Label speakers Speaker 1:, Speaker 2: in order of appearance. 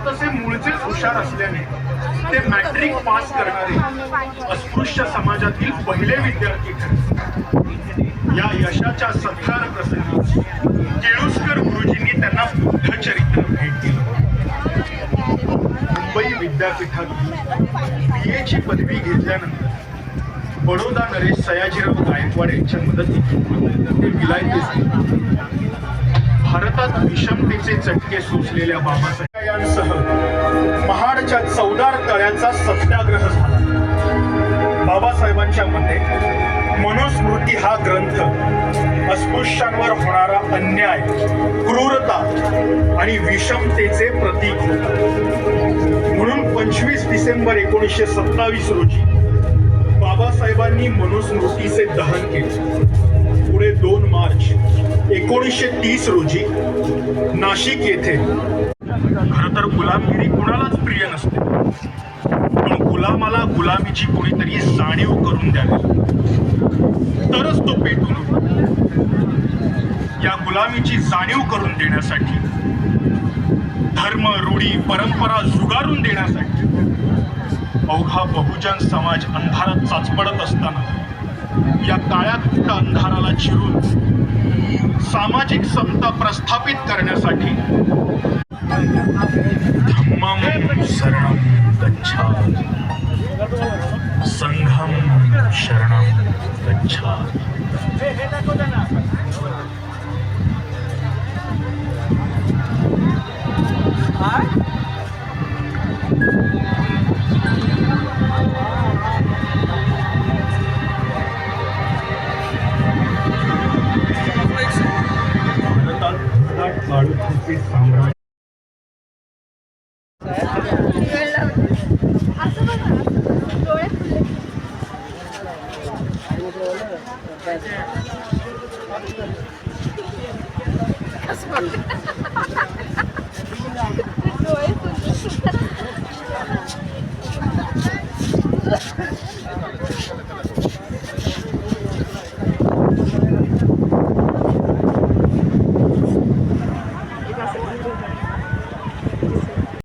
Speaker 1: तसे मूळचेच हुशार असल्याने ते मॅट्रिक पास करणारे अस्पृश्य समाजातील पहिले विद्यार्थी ठरले। या यशाच्या सत्कार प्रसंगी केळुस्कर गुरुजींनी त्यांना बुद्ध चरित्र भेट दिलं। मुंबई विद्यापीठात BA ची पदवी घेतल्यानंतर बडोदा नरेश सयाजीराव गायकवाड यांच्या मदतीने ते विलायतेस भारतात विषमतेचे चटके सोसलेल्या बाबासाहेब यांसह महाडच्या 14 तळ्यांचा सत्याग्रह झाला। बाबासाहेबांच्या मते मनुस्मृती हा ग्रंथ अस्पृश्यांवर होणारा अन्याय, क्रूरता आणि विषमतेचे प्रतीक म्हणून 25 डिसेंबर 1927 रोजी बाबासाहेबांनी मनुस्मृतीचे दहन केले। पुढे 2 मार्च 1930 रोजी नाशिक येथे, खरं तर गुलामगिरी कुणालाच प्रिय नसते, पण गुलामाला गुलामीची कोणीतरी जाणीव करून द्यावी तरच तो पेटून उठतो। या गुलामीची जाणीव करून देण्यासाठी, धर्म, रूढी, परंपरा झुगारून देण्यासाठी अवघा बहुजन समाज अंधारात चाचपडत असताना या काळ्या अंधाराला चिरून सामाजिक समता प्रस्थापित करण्यासाठी धम्मं शरणं गच्छामि, संघं शरणं गच्छामि। साम्राज्य
Speaker 2: असं